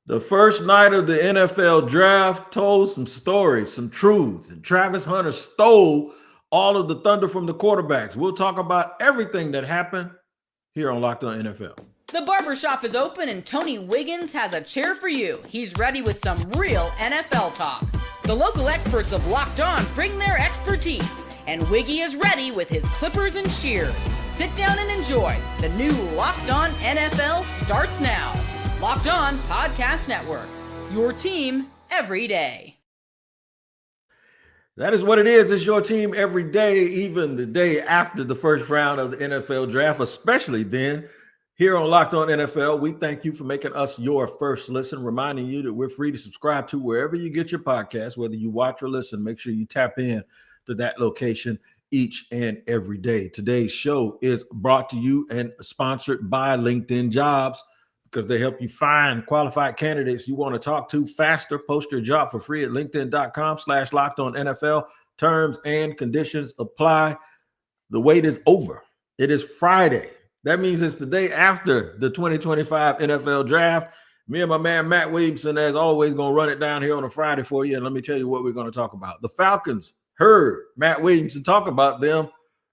The first night of the NFL draft told some stories, some truths, and Travis Hunter stole all of the thunder from the quarterbacks. We'll talk about everything that happened here on Locked On NFL. The barbershop is open and Tony Wiggins has a chair for you. He's ready with some real NFL talk. The local experts of Locked On bring their expertise, and Wiggy is ready with his clippers and shears. Sit down and enjoy. The new Locked On NFL starts now. Locked On Podcast Network, your team every day. That is what it is. It's your team every day, even the day after the first round of the NFL draft, especially then. Here on Locked On NFL, we thank you for making us your first listen, reminding you that we're free to subscribe to wherever you get your podcast, whether you watch or listen. Make sure you tap in to that location each and every day. Today's show is brought to you and sponsored by LinkedIn Jobs, because they help you find qualified candidates you want to talk to faster. Post your job for free at linkedin.com/LockedOnNFL. Terms and conditions apply. The wait is over. It is Friday. That means it's the day after the 2025 NFL draft. Me and my man Matt Williamson, as always, going to run it down here on a Friday for you. And let me tell you what we're going to talk about. The Falcons heard Matt Williamson talk about them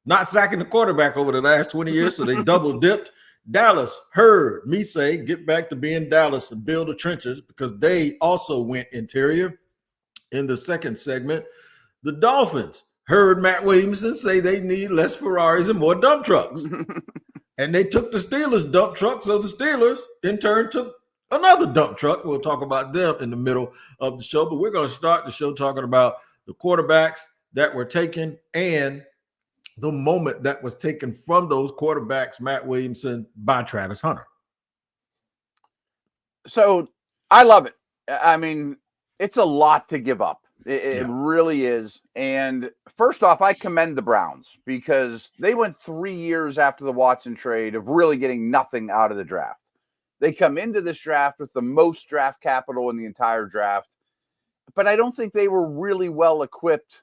not sacking the quarterback over the last 20 years, so they double dipped. Dallas heard me say, get back to being Dallas and build the trenches, because they also went interior. In the second segment, the Dolphins heard Matt Williamson say they need less Ferraris and more dump trucks. And they took the Steelers' dump truck, so the Steelers, in turn, took another dump truck. We'll talk about them in the middle of the show, but we're going to start the show talking about the quarterbacks that were taken and the moment that was taken from those quarterbacks, Matt Williamson, by Travis Hunter. So I love it. I mean, it's a lot to give up. It really is. And first off, I commend the Browns, because they went 3 years after the Watson trade of really getting nothing out of the draft. They come into this draft with the most draft capital in the entire draft, but I don't think they were really well equipped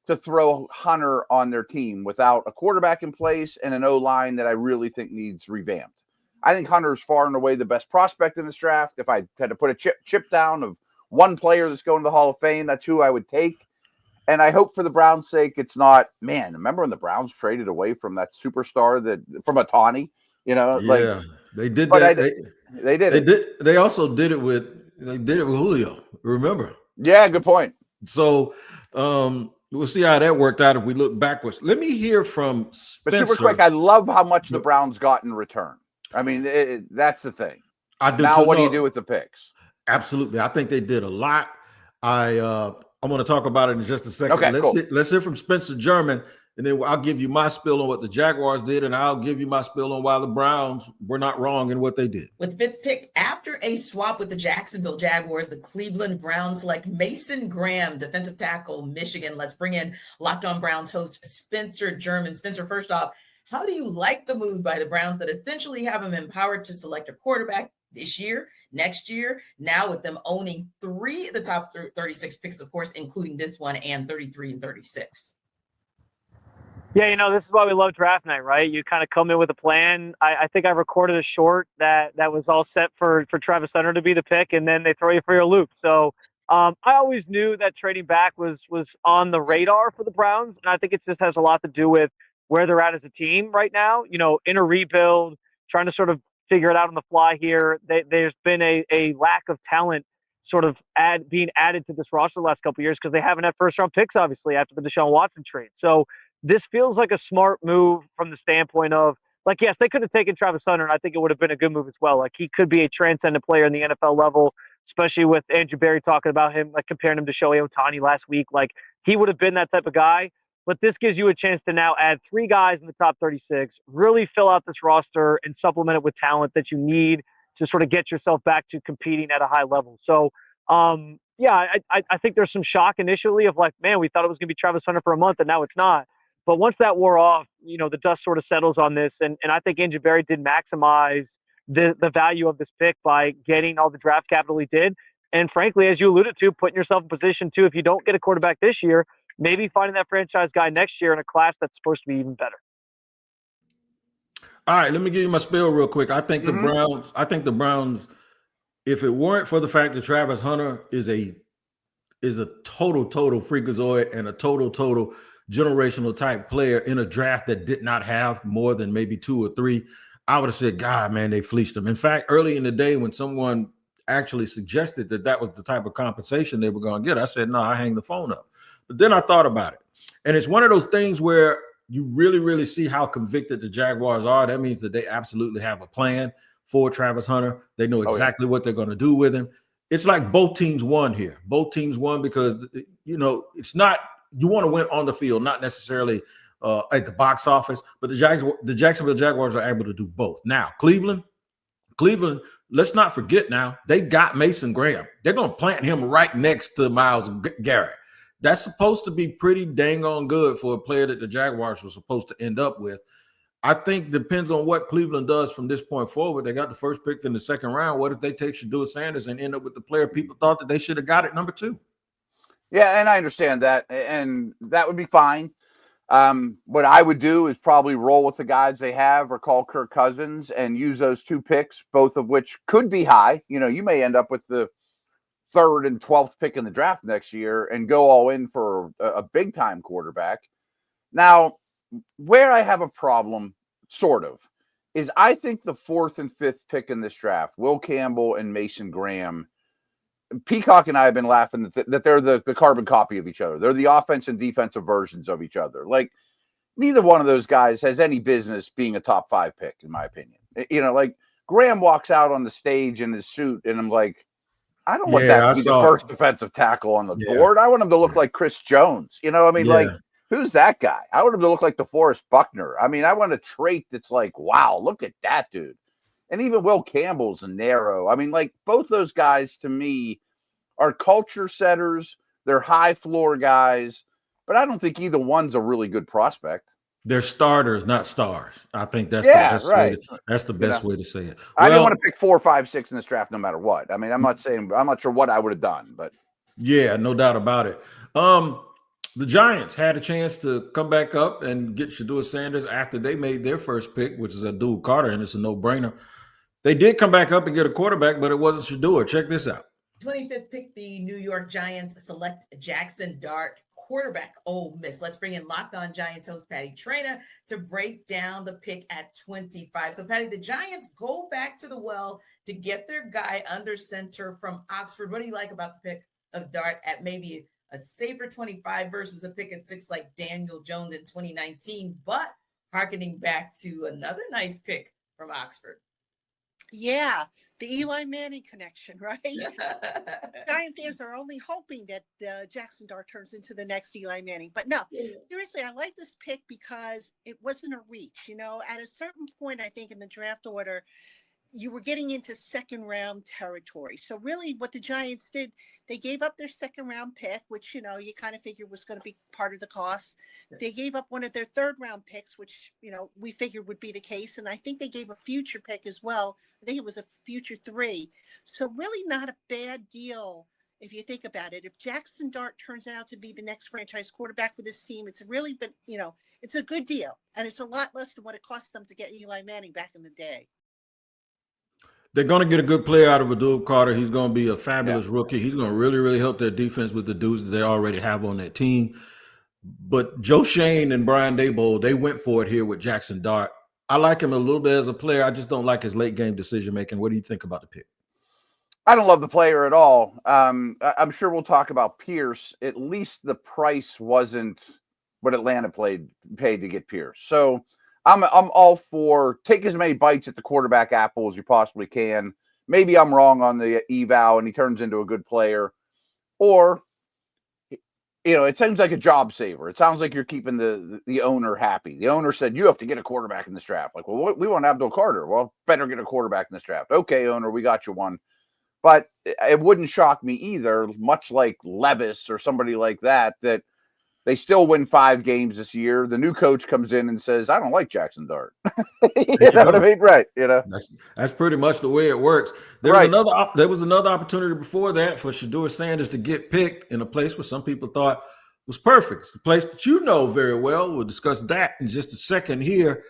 to throw Hunter on their team without a quarterback in place and an O-line that I really think needs revamped. I think Hunter is far and away the best prospect in this draft. If I had to put a chip down of one player that's going to the Hall of Fame, that's who I would take. And I hope for the Browns' sake, it's not, man, remember when the Browns traded away from that superstar from Otani? They did that. They did it. They also did it with Julio. Remember? Yeah, good point. So we'll see how that worked out if we look backwards. Let me hear from Spencer. But super quick, I love how much the Browns got in return. I mean, that's the thing. I do. Now, what do you do with the picks? Absolutely. I think they did a lot. I'm going to talk about it in just a second. Okay, let's hear from Spencer German, and then I'll give you my spill on what the Jaguars did, and I'll give you my spill on why the Browns were not wrong in what they did. With the fifth pick, after a swap with the Jacksonville Jaguars, the Cleveland Browns select Mason Graham, defensive tackle, Michigan. Let's bring in Locked On Browns host Spencer German. Spencer, first off, how do you like the move by the Browns that essentially have them empowered to select a quarterback this year, next year, now with them owning 3 of the top 36 picks, of course, including this one, and 33 and 36? Yeah, this is why we love draft night, right? You kind of come in with a plan. I think I recorded a short that was all set for Travis Hunter to be the pick, and then they throw you for your loop. So I always knew that trading back was on the radar for the Browns, and I think it just has a lot to do with where they're at as a team right now. In a rebuild, trying to sort of figure it out on the fly here. There's been a lack of talent sort of being added to this roster the last couple of years, because they haven't had first-round picks, obviously, after the Deshaun Watson trade. So this feels like a smart move from the standpoint of, yes, they could have taken Travis Hunter, and I think it would have been a good move as well. He could be a transcendent player in the NFL level, especially with Andrew Berry talking about him, comparing him to Shohei Ohtani last week. He would have been that type of guy. But this gives you a chance to now add 3 guys in the top 36, really fill out this roster and supplement it with talent that you need to sort of get yourself back to competing at a high level. So, I think there's some shock initially of man, we thought it was going to be Travis Hunter for a month, and now it's not. But once that wore off, the dust sort of settles on this. And I think Andrew Berry did maximize the value of this pick by getting all the draft capital he did. And frankly, as you alluded to, putting yourself in position to, if you don't get a quarterback this year, maybe finding that franchise guy next year in a class that's supposed to be even better. All right, let me give you my spiel real quick. I think the Browns if it weren't for the fact that Travis Hunter is a total freakazoid and a total generational type player in a draft that did not have more than maybe 2 or 3, I would have said, God, man, they fleeced him. In fact, early in the day when someone actually suggested that was the type of compensation they were going to get, I said, no, I hang the phone up. But then I thought about it. And it's one of those things where you really see how convicted the Jaguars are. That means that they absolutely have a plan for Travis Hunter. They know exactly what they're going to do with him. It's like both teams won here. Both teams won because, it's not, you want to win on the field, not necessarily at the box office, but the Jacksonville Jaguars are able to do both. Now, Cleveland, let's not forget now, they got Mason Graham. They're going to plant him right next to Myles Garrett. That's supposed to be pretty dang on good for a player that the Jaguars were supposed to end up with. I think depends on what Cleveland does from this point forward. They got the first pick in the second round. What if they take Shedeur Sanders and end up with the player people thought that they should have got at number 2? Yeah, and I understand that, and that would be fine. What I would do is probably roll with the guys they have or call Kirk Cousins and use those 2 picks, both of which could be high. You may end up with the 3rd and 12th pick in the draft next year and go all in for a big-time quarterback. Now, where I have a problem, sort of, is I think the 4th and 5th pick in this draft, Will Campbell and Mason Graham, Peacock and I have been laughing that they're the carbon copy of each other. They're the offense and defensive versions of each other. Like, neither one of those guys has any business being a top 5 pick, in my opinion. Like, Graham walks out on the stage in his suit, and I'm like, I don't want that to be the first defensive tackle on the board. I want him to look like Chris Jones. Like, who's that guy? I want him to look like DeForest Buckner. I want a trait that's like, wow, look at that dude. And even Will Campbell's narrow. Like, both those guys to me are culture setters. They're high floor guys, but I don't think either one's a really good prospect. They're starters, not stars. I think that's the best way. That's the best way to say it. I didn't want to pick 4, 5, 6 in this draft, no matter what. I'm not sure what I would have done, but yeah, no doubt about it. The Giants had a chance to come back up and get Shedeur Sanders after they made their first pick, which is Abdul Carter, and it's a no-brainer. They did come back up and get a quarterback, but it wasn't Shedeur. Check this out. 25th pick, the New York Giants select Jackson Dart, quarterback, Ole Miss. Let's bring in Locked On Giants host Patty Traina to break down the pick at 25. So, Patty, the Giants go back to the well to get their guy under center from Oxford. What do you like about the pick of Dart at maybe a safer 25 versus a pick at 6 like Daniel Jones in 2019, but harkening back to another nice pick from Oxford? Yeah, the Eli Manning connection, right? Giant fans are only hoping that Jackson Dart turns into the next Eli Manning. But no, seriously, I like this pick because it wasn't a reach. At a certain point, I think in the draft order, you were getting into second round territory. So really what the Giants did, they gave up their second round pick, which, you kind of figured was going to be part of the cost. They gave up one of their third round picks, which, we figured would be the case. And I think they gave a future pick as well. I think it was a future 3. So really not a bad deal if you think about it. If Jackson Dart turns out to be the next franchise quarterback for this team, it's really been, it's a good deal. And it's a lot less than what it cost them to get Eli Manning back in the day. They're going to get a good player out of Abdul Carter. He's going to be a fabulous rookie. He's going to really help their defense with the dudes that they already have on that team. But Joe Shane and Brian Daboll, they went for it here with Jackson Dart. I like him a little bit as a player. I just don't like his late game decision making. What do you think about the pick? I don't love the player at all. I'm sure we'll talk about Pierce. At least the price wasn't what Atlanta paid to get Pierce. So I'm all for take as many bites at the quarterback apple as you possibly can. Maybe I'm wrong on the eval and he turns into a good player. Or, it seems like a job saver. It sounds like you're keeping the owner happy. The owner said, you have to get a quarterback in this draft. Like, well, we want Abdul Carter. Well, better get a quarterback in this draft. Okay, owner, we got you one. But it wouldn't shock me either, much like Levis or somebody like that they still win 5 games this year. The new coach comes in and says, I don't like Jackson Dart. You know what I mean? Right. That's pretty much the way it works. There was another opportunity before that for Shedeur Sanders to get picked in a place where some people thought was perfect. It's the place that very well. We'll discuss that in just a second here.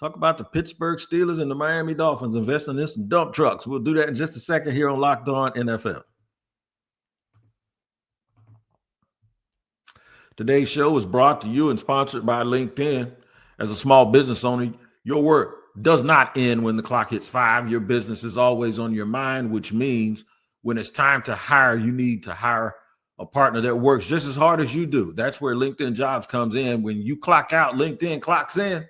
Talk about the Pittsburgh Steelers and the Miami Dolphins investing in some dump trucks. We'll do that in just a second here on Locked On NFL. Today's show is brought to you and sponsored by LinkedIn. As a small business owner, your work does not end when the clock hits 5. Your business is always on your mind, which means when it's time to hire, you need to hire a partner that works just as hard as you do. That's where LinkedIn Jobs comes in. When you clock out, LinkedIn clocks in.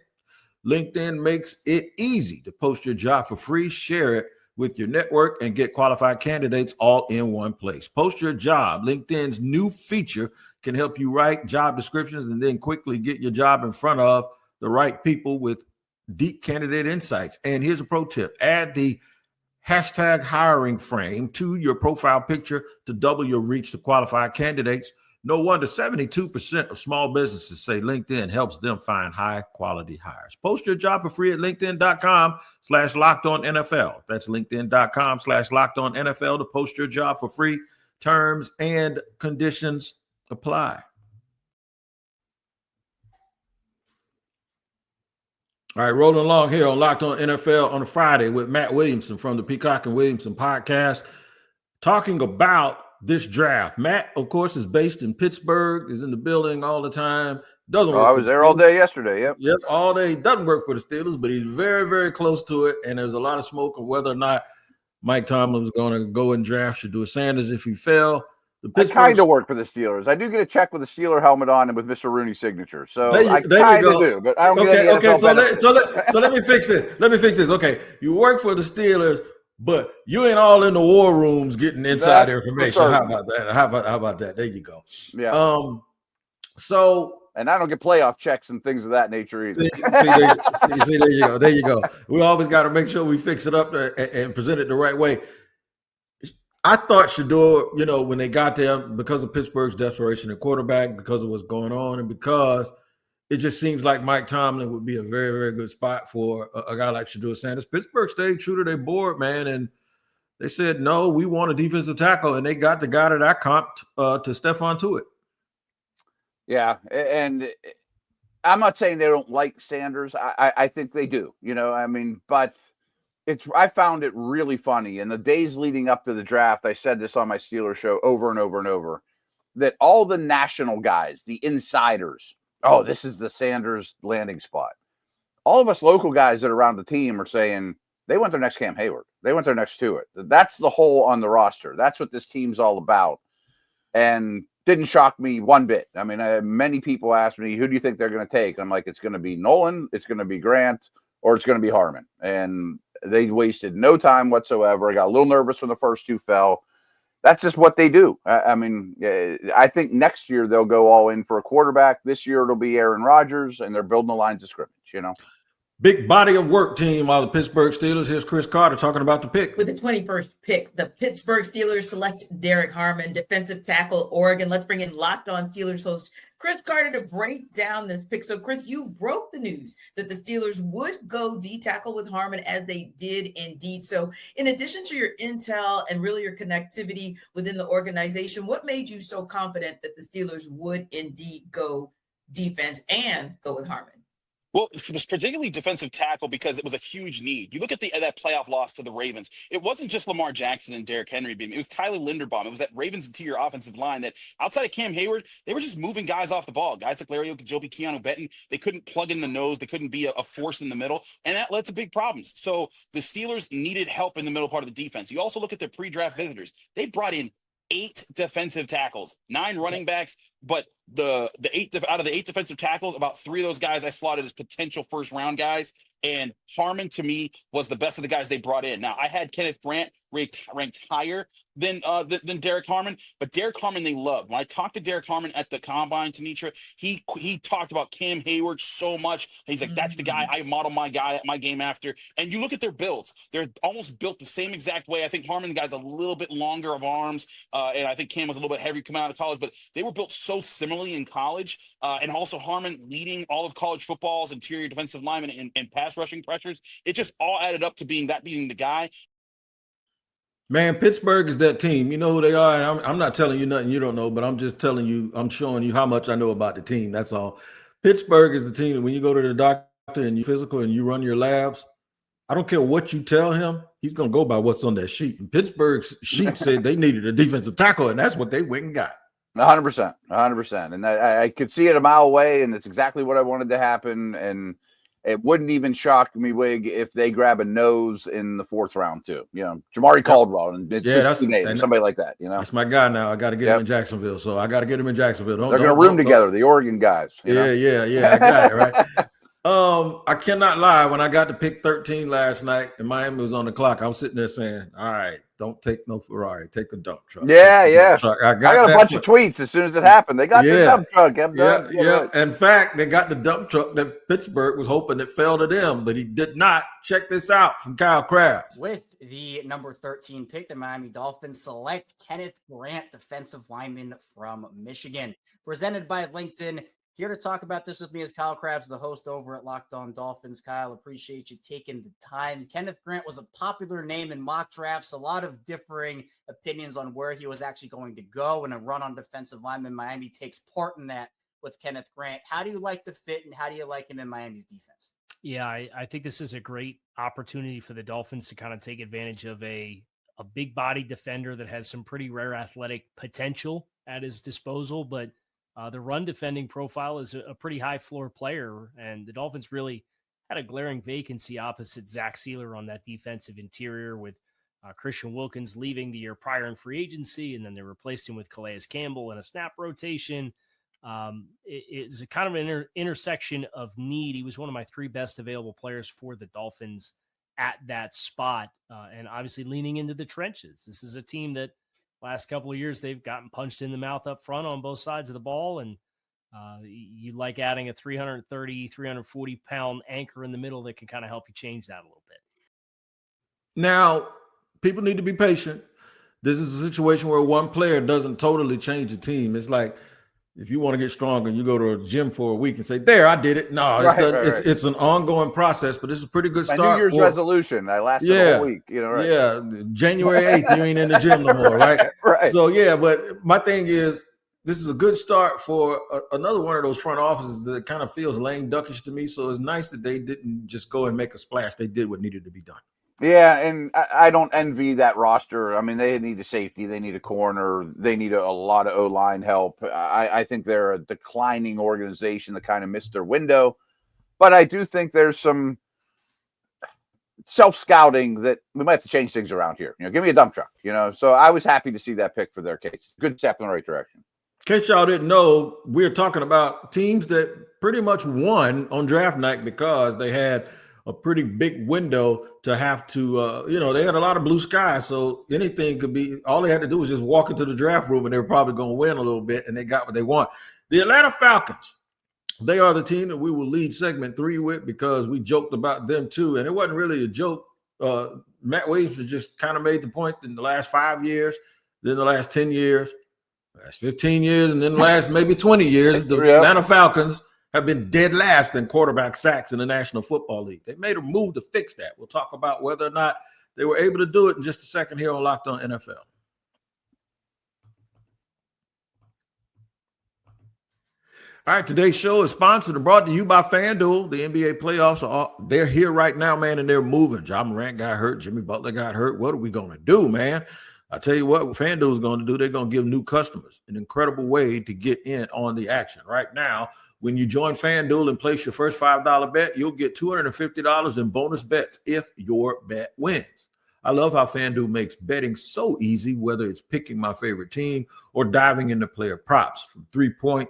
LinkedIn makes it easy to post your job for free, share it with your network, and get qualified candidates all in one place. Post your job. LinkedIn's new feature can help you write job descriptions and then quickly get your job in front of the right people with deep candidate insights. And here's a pro tip. Add the hashtag hiring frame to your profile picture to double your reach to qualified candidates. No wonder 72% of small businesses say LinkedIn helps them find high quality hires. Post your job for free at linkedin.com/lockedonnfl. That's linkedin.com/lockedonnfl to post your job for free. Terms and conditions apply. All right, rolling along here on Locked On NFL on a Friday with Matt Williamson from the Peacock and Williamson podcast, talking about this draft. Matt, of course, is based in Pittsburgh, is in the building all the time. Doesn't work. I was there all day yesterday. Yep, all day. Doesn't work for the Steelers, but he's very, very close to it. And there's a lot of smoke of whether or not Mike Tomlin was going to go and draft Shedeur Sanders if he fell. I kind of work for the Steelers. I do get a check with the Steeler helmet on and with Mr. Rooney's signature. So I kind of do, but I don't get any NFL benefits. So let me fix this. Okay, you work for the Steelers, but you ain't all in the war rooms getting inside information. How about that? How about that? There you go. Yeah. And I don't get playoff checks and things of that nature either. See, there you go. We always got to make sure we fix it up and present it the right way. I thought Shedeur, when they got there, because of Pittsburgh's desperation at quarterback, because of what's going on, and because it just seems like Mike Tomlin would be a very, very good spot for a guy like Shedeur Sanders. Pittsburgh stayed true to their board, man, and they said, no, we want a defensive tackle, and they got the guy that I comped to Stephon Tuitt. Yeah, and I'm not saying they don't like Sanders. I think they do, but I found it really funny. In the days leading up to the draft, I said this on my Steelers show over and over and over, that all the national guys, the insiders, this is the Sanders landing spot. All of us local guys that are around the team are saying they want their next Cam Hayward. They want their next Tuitt. That's the hole on the roster. That's what this team's all about. And didn't shock me one bit. I mean, many people ask me, who do you think they're going to take? I'm like, it's going to be Nolan, it's going to be Grant, or it's going to be Harmon. And they wasted no time whatsoever. I got a little nervous when the first two fell. That's just what they do. I think next year they'll go all in for a quarterback. This year it'll be Aaron Rodgers, and they're building the lines of scrimmage, Big body of work team of the Pittsburgh Steelers. Here's Chris Carter talking about the pick. With the 21st pick, the Pittsburgh Steelers select Derek Harmon, defensive tackle, Oregon. Let's bring in Locked On Steelers host Chris Carter to break down this pick. So, Chris, you broke the news that the Steelers would go D-tackle with Harmon, as they did indeed. So, in addition to your intel and really your connectivity within the organization, what made you so confident that the Steelers would indeed go defense and go with Harmon? Well, it was particularly defensive tackle because it was a huge need. You look at that playoff loss to the Ravens. It wasn't just Lamar Jackson and Derrick Henry beating. It was Tyler Linderbaum. It was that Ravens interior offensive line that outside of Cam Hayward, they were just moving guys off the ball. Guys like Larry Ogunjobi, Keanu Benton, they couldn't plug in the nose. They couldn't be a force in the middle. And that led to big problems. So the Steelers needed help in the middle part of the defense. You also look at their pre-draft visitors. They brought in 8 defensive tackles, 9 running backs, but the 8 out of the 8 defensive tackles, about 3 of those guys I slotted as potential first round guys. And Harmon, to me, was the best of the guys they brought in. Now, I had Kenneth Grant ranked higher than Derek Harmon, but Derek Harmon they loved. When I talked to Derek Harmon at the Combine, Tanitra, he talked about Cam Hayward so much. He's like, that's the guy I model my game after. And you look at their builds; they're almost built the same exact way. I think Harmon, the guy's a little bit longer of arms, and I think Cam was a little bit heavier coming out of college, but they were built so similarly in college. And also Harmon leading all of college football's interior defensive linemen and pass rushing pressures. It just all added up to being the guy. Man, Pittsburgh is that team. You know who they are. And I'm not telling you nothing you don't know, but I'm just telling you, I'm showing you how much I know about the team. That's all. Pittsburgh is the team. When you go to the doctor and you physical and you run your labs, I don't care what you tell him, he's going to go by what's on that sheet. And Pittsburgh's sheet said they needed a defensive tackle, and that's what they went and got. 100%, 100%. And I could see it a mile away, and it's exactly what I wanted to happen. And it wouldn't even shock me, Wig, if they grab a nose in the 4th round too. You know, Jamari Caldwell and that's somebody like that. You know, that's my guy now. I got to get him in Jacksonville, so I got to get him in Jacksonville. They're going to room together, the Oregon guys. Yeah. I got it right. I cannot lie. When I got to pick 13 last night and Miami was on the clock, I was sitting there saying, all right, don't take no Ferrari, take a dump truck. Yeah. Truck. I got a bunch of tweets as soon as it happened. They got the dump truck. Yeah. In fact, they got the dump truck that Pittsburgh was hoping it fell to them, but he did not. Check this out from Kyle Krabs. With the number 13 pick, the Miami Dolphins select Kenneth Grant, defensive lineman from Michigan. Presented by LinkedIn. Here to talk about this with me is Kyle Krabs, the host over at Locked On Dolphins. Kyle, appreciate you taking the time. Kenneth Grant was a popular name in mock drafts, a lot of differing opinions on where he was actually going to go, and a run on defensive lineman. Miami takes part in that with Kenneth Grant. How do you like the fit, and how do you like him in Miami's defense? Yeah, I think this is a great opportunity for the Dolphins to kind of take advantage of a big body defender that has some pretty rare athletic potential at his disposal, but the run defending profile is a pretty high floor player, and the Dolphins really had a glaring vacancy opposite Zach Sealer on that defensive interior, with Christian Wilkins leaving the year prior in free agency, and then they replaced him with Calais Campbell in a snap rotation. It's a kind of an intersection of need. He was one of my 3 best available players for the Dolphins at that spot, and obviously leaning into the trenches. This is a team that last couple of years, they've gotten punched in the mouth up front on both sides of the ball. And you like adding a 330, 340-pound anchor in the middle that can kind of help you change that a little bit. Now, people need to be patient. This is a situation where one player doesn't totally change the team. It's like if you want to get stronger and you go to a gym for a week and say, there, I did it. No, it's an ongoing process, but it's a pretty good start. My New Year's resolution. I lasted a whole week, right? Yeah. January 8th, you ain't in the gym no more, right? Right. So, but my thing is, this is a good start for another one of those front offices that kind of feels lame duckish to me. So it's nice that they didn't just go and make a splash. They did what needed to be done. Yeah, and I don't envy that roster. I mean, they need a safety, they need a corner, they need a lot of O-line help. I think they're a declining organization that kind of missed their window. But I do think there's some self-scouting that we might have to change things around here. Give me a dump truck, So I was happy to see that pick for their case. Good step in the right direction. In case y'all didn't know, we're talking about teams that pretty much won on draft night because they had a pretty big window to have to, they had a lot of blue sky. So anything could be, all they had to do was just walk into the draft room and they were probably going to win a little bit, and they got what they want. The Atlanta Falcons, they are the team that we will lead segment 3 with because we joked about them too. And it wasn't really a joke. Matt Williams just kind of made the point in the last 5 years, then the last 10 years, last 15 years, and then the last maybe 20 years, the Atlanta Falcons have been dead last in quarterback sacks in the National Football League. They made a move to fix that. We'll talk about whether or not they were able to do it in just a second here on Locked On NFL. All right, today's show is sponsored and brought to you by FanDuel. The NBA playoffs they're here right now, man, and they're moving. Ja Morant got hurt. Jimmy Butler got hurt. What are we going to do, man? I tell you what FanDuel is going to do. They're going to give new customers an incredible way to get in on the action. Right now, when you join FanDuel and place your first $5 bet, you'll get $250 in bonus bets if your bet wins. I love how FanDuel makes betting so easy, whether it's picking my favorite team or diving into player props. From 3-point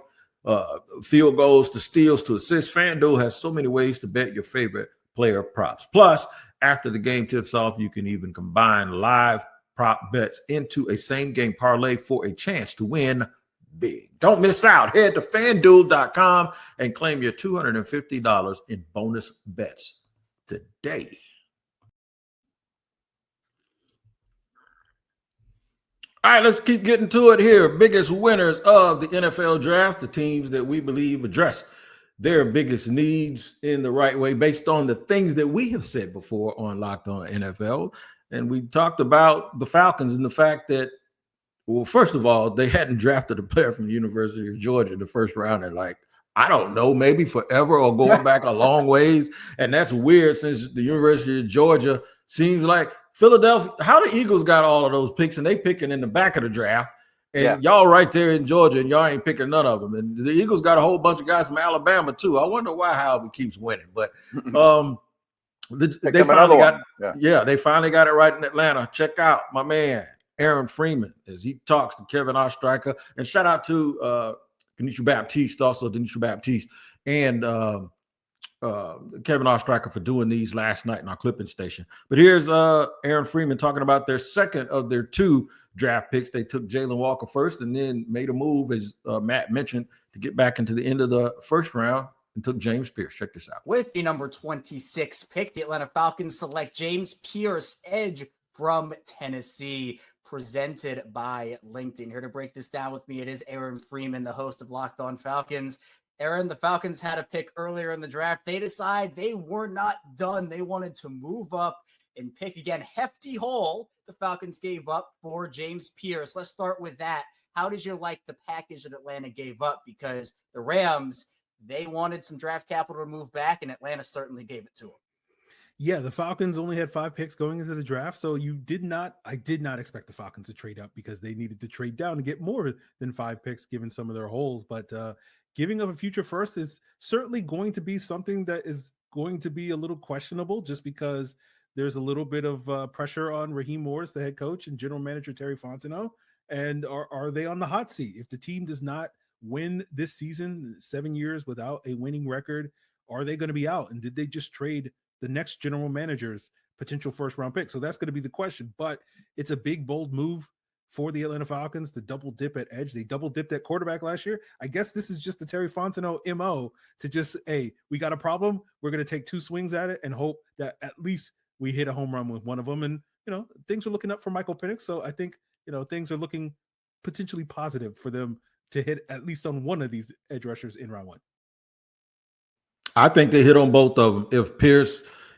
field goals to steals to assists, FanDuel has so many ways to bet your favorite player props. Plus, after the game tips off, you can even combine live prop bets into a same-game parlay for a chance to win big. Don't miss out. Head to FanDuel.com and claim your $250 in bonus bets today. All right, let's keep getting to it here. Biggest winners of the NFL draft, the teams that we believe addressed their biggest needs in the right way based on the things that we have said before on Locked On NFL. And we talked about the Falcons and the fact that, well, first of all, they hadn't drafted a player from the University of Georgia in the first round in like I don't know, maybe forever or going back a long ways. And that's weird since the University of Georgia seems like Philadelphia. How the Eagles got all of those picks and they picking in the back of the draft. And y'all right there in Georgia and y'all ain't picking none of them. And the Eagles got a whole bunch of guys from Alabama too. I wonder why Howard keeps winning. But they finally got they finally got it right in Atlanta. Check out my man Aaron Freeman as he talks to Kevin Oestreicher. And shout out to Denisha Baptiste, also Denisha Baptiste, and Kevin Oestreicher for doing these last night in our clipping station. But here's Aaron Freeman talking about their second of their 2 draft picks. They took Jalen Walker first and then made a move, as Matt mentioned, to get back into the end of the first round and took James Pierce. Check this out. With the number 26 pick, the Atlanta Falcons select James Pierce, edge from Tennessee, presented by LinkedIn. Here to break this down with me, it is Aaron Freeman, the host of Locked On Falcons. Aaron, the Falcons had a pick earlier in the draft. They decide they were not done. They wanted to move up and pick again. Hefty haul the Falcons gave up for James Pierce. Let's start with that. How did you like the package that Atlanta gave up? Because the Rams, they wanted some draft capital to move back, and Atlanta certainly gave it to them. Yeah, the Falcons only had 5 picks going into the draft, so I did not expect the Falcons to trade up because they needed to trade down to get more than 5 picks given some of their holes. But giving up a future first is certainly going to be something that is going to be a little questionable just because there's a little bit of pressure on Raheem Morris, the head coach, and general manager Terry Fontenot. And are they on the hot seat? If the team does not win this season, 7 years without a winning record, are they going to be out? And did they just trade the next general manager's potential first round pick? So that's going to be the question. But it's a big, bold move for the Atlanta Falcons to double dip at edge. They double dipped at quarterback last year. I guess this is just the Terry Fontenot MO to just, hey, we got a problem. We're going to take 2 swings at it and hope that at least we hit a home run with one of them. And, things are looking up for Michael Penix. So I think, things are looking potentially positive for them to hit at least on one of these edge rushers in round 1. I think they hit on both of them.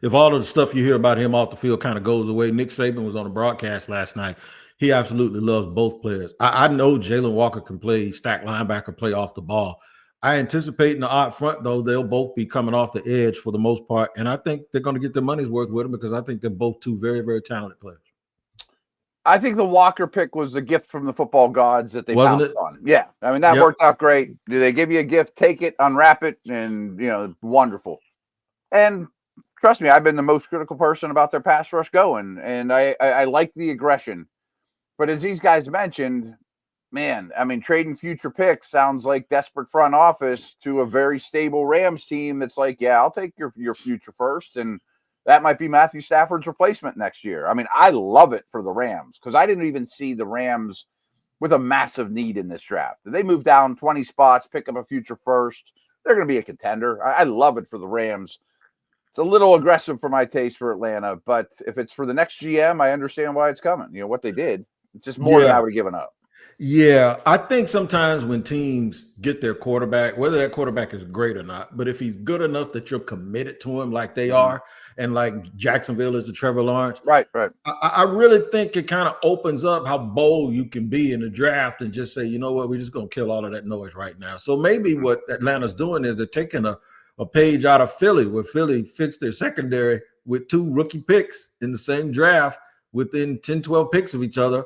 If all of the stuff you hear about him off the field kind of goes away, Nick Saban was on the broadcast last night. He absolutely loves both players. I know Jalen Walker can play stack linebacker, play off the ball. I anticipate in the odd front, though, they'll both be coming off the edge for the most part. And I think they're going to get their money's worth with them because I think they're both 2 very, very talented players. I think the Walker pick was the gift from the football gods that they Wasn't pounced on. Yeah. I mean, that worked out great. Do they give you a gift? Take it, unwrap it, and, wonderful. And trust me, I've been the most critical person about their pass rush going, and I like the aggression. But as these guys mentioned, man, I mean, trading future picks sounds like desperate front office to a very stable Rams team that's like, yeah, I'll take your future first, and that might be Matthew Stafford's replacement next year. I mean, I love it for the Rams because I didn't even see the Rams with a massive need in this draft. They move down 20 spots, pick up a future first. They're going to be a contender. I love it for the Rams. It's a little aggressive for my taste for Atlanta, but if it's for the next GM, I understand why it's coming. What they did. It's just more than I would have given up. Yeah, I think sometimes when teams get their quarterback, whether that quarterback is great or not, but if he's good enough that you're committed to him like they are, and like Jacksonville is the Trevor Lawrence, right. I really think it kind of opens up how bold you can be in the draft and just say, you know what, we're just going to kill all of that noise right now. So maybe what Atlanta's doing is they're taking a page out of Philly, where Philly fixed their secondary with 2 rookie picks in the same draft within 10, 12 picks of each other.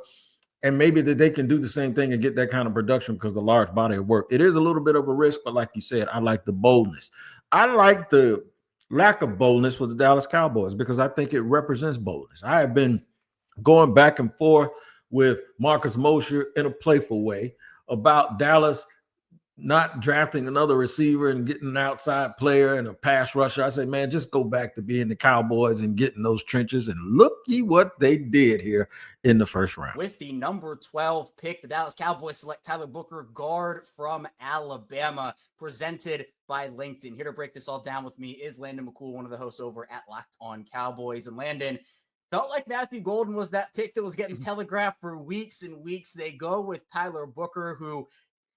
And maybe that they can do the same thing and get that kind of production because the large body of work. It is a little bit of a risk, but like you said, I like the boldness. I like the lack of boldness for the Dallas Cowboys because I think it represents boldness. I have been going back and forth with Marcus Mosher in a playful way about Dallas not drafting another receiver and getting an outside player and a pass rusher. I say, man, just go back to being the Cowboys and getting those trenches. And looky what they did here in the first round. With the number 12 pick, the Dallas Cowboys select Tyler Booker, guard from Alabama, presented by LinkedIn. Here to break this all down with me is Landon McCool, one of the hosts over at Locked On Cowboys. And Landon, felt like Matthew Golden was that pick that was getting telegraphed for weeks and weeks. They go with Tyler Booker, who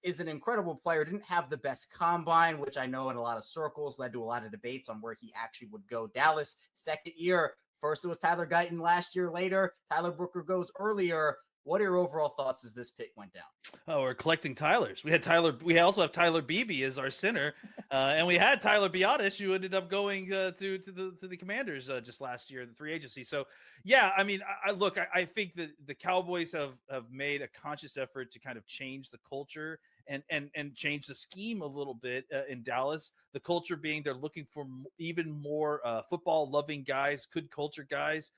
is an incredible player, didn't have the best combine, which I know in a lot of circles led to a lot of debates on where he actually would go. Dallas, second year. First it was Tyler Guyton last year. Later, Tyler Booker goes earlier. What are your overall thoughts as this pick went down? Oh, we're collecting Tylers. We had Tyler. We also have Tyler Beebe as our center, and we had Tyler Biotish, who ended up going to the Commanders just last year in the free agency. So, yeah, I mean, I think that the Cowboys have made a conscious effort to kind of change the culture and change the scheme a little bit in Dallas. The culture being they're looking for even more football loving guys, good culture guys.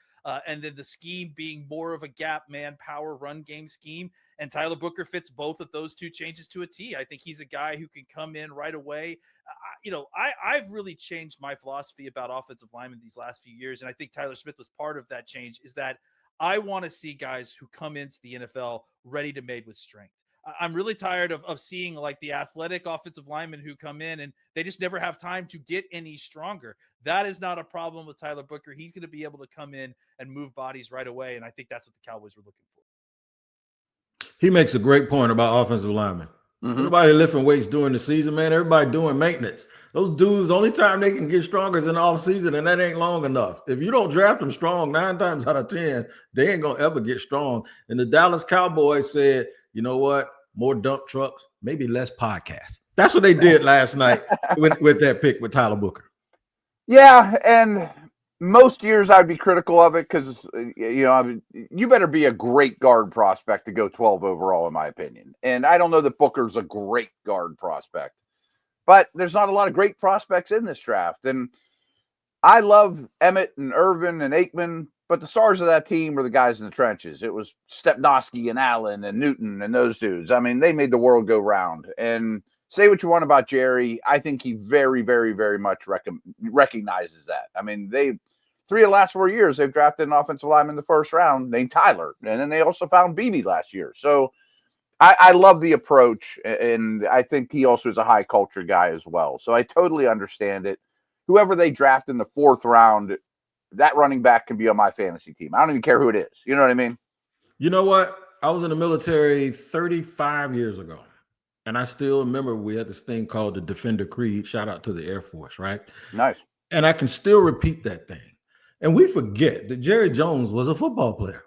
And then the scheme being more of a gap man power run game scheme. And Tyler Booker fits both of those two changes to a T. I think he's a guy who can come in right away. I've really changed my philosophy about offensive linemen these last few years. And I think Tyler Smith was part of that change, is that I want to see guys who come into the NFL ready to made with strength. I'm really tired of seeing like the athletic offensive linemen who come in and they just never have time to get any stronger. That is not a problem with Tyler Booker. He's going to be able to come in and move bodies right away. And I think that's what the Cowboys were looking for. He makes a great point about offensive linemen. Everybody lifting weights during the season, man. Everybody doing maintenance. Those dudes, the only time they can get stronger is in the offseason, and that ain't long enough. If you don't draft them strong, 9 times out of 10, they ain't going to ever get strong. And the Dallas Cowboys said, you know what? More dump trucks, maybe less podcasts. That's what they did last night with that pick with Tyler Booker. Yeah, and most years I'd be critical of it because, you better be a great guard prospect to go 12 overall, in my opinion. And I don't know that Booker's a great guard prospect, but there's not a lot of great prospects in this draft. And I love Emmett and Irvin and Aikman, but the stars of that team were the guys in the trenches. It was Stepnoski and Allen and Newton and those dudes. I mean, they made the world go round. And say what you want about Jerry, I think he very, very, very much recognizes that. I mean, 3 of the last 4 years, they've drafted an offensive lineman in the first round named Tyler. And then they also found Beebe last year. So I love the approach. And I think he also is a high culture guy as well. So I totally understand it. Whoever they draft in the 4th round, that running back can be on my fantasy team. I don't even care who it is. You know what I mean? You know what? I was in the military 35 years ago, and I still remember we had this thing called the Defender Creed. Shout out to the Air Force, right? Nice. And I can still repeat that thing. And we forget that Jerry Jones was a football player.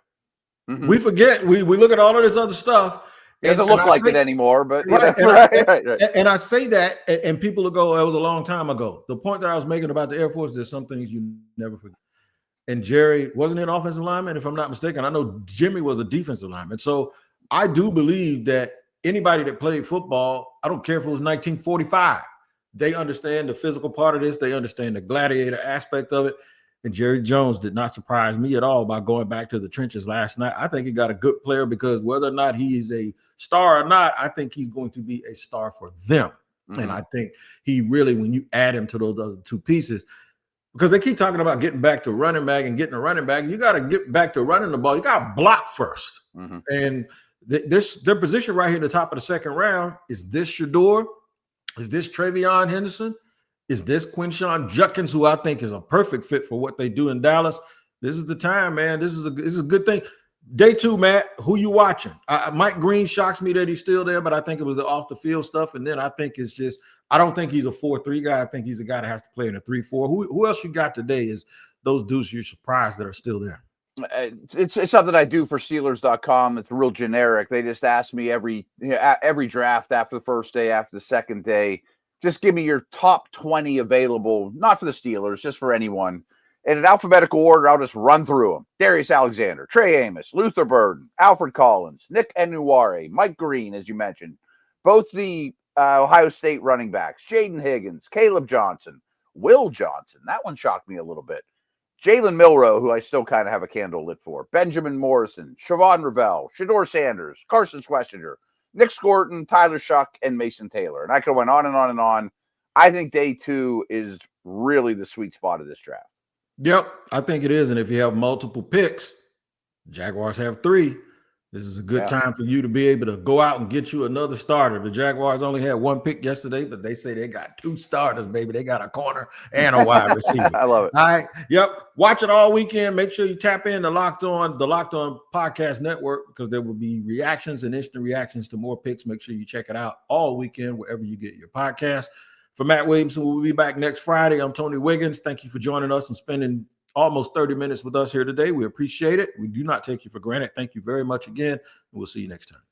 We forget. We look at all of this other stuff. It doesn't look like it anymore, but right. Right. And I say that, and people will go, it was a long time ago. The point that I was making about the Air Force, there's some things you never forget. And Jerry wasn't an offensive lineman, if I'm not mistaken. I know Jimmy was a defensive lineman. So I do believe that anybody that played football, I don't care if it was 1945, they understand the physical part of this. They understand the gladiator aspect of it. And Jerry Jones did not surprise me at all by going back to the trenches last night. I think he got a good player because whether or not he is a star or not, I think he's going to be a star for them. And I think he really, when you add him to those other two pieces, because they keep talking about getting back to running back and getting a running back. You got to get back to running the ball. You got to block first. And their position right here at the top of the 2nd round, is this Shador? Is this Travion Henderson? Is this Quinshon Judkins, who I think is a perfect fit for what they do in Dallas? This is the time, man. This is a good thing. Day 2, Matt, who you watching? Mike Green shocks me that he's still there, but I think it was the off-the-field stuff. And then I think it's just – I don't think he's a 4-3 guy. I think he's a guy that has to play in a 3-4. Who else you got today is those dudes you're surprised that are still there? It's something I do for Steelers.com. It's real generic. They just ask me every draft after the first day, after the second day, just give me your top 20 available, not for the Steelers, just for anyone. In alphabetical order, I'll just run through them. Darius Alexander, Trey Amos, Luther Burden, Alfred Collins, Nick Enuware, Mike Green, as you mentioned. Both the Ohio State running backs, Jaden Higgins, Caleb Johnson, Will Johnson. That one shocked me a little bit. Jalen Milroe, who I still kind of have a candle lit for. Benjamin Morrison, Siobhan Ravel, Shador Sanders, Carson Schwessinger, Nick Scorton, Tyler Shuck, and Mason Taylor. And I could have went on and on and on. I think day 2 is really the sweet spot of this draft. Yep, I think it is. And if you have multiple picks, Jaguars have 3. This is a good time for you to be able to go out and get you another starter. The Jaguars only had 1 pick yesterday, but they say they got 2 starters, baby. They got a corner and a wide receiver. I love it. All right. Yep. Watch it all weekend. Make sure you tap in the Locked On Podcast Network, because there will be reactions and instant reactions to more picks. Make sure you check it out all weekend wherever you get your podcast. For Matt Williamson, we'll be back next Friday. I'm Tony Wiggins. Thank you for joining us and spending almost 30 minutes with us here today. We appreciate it. We do not take you for granted. Thank you very much again, and we'll see you next time.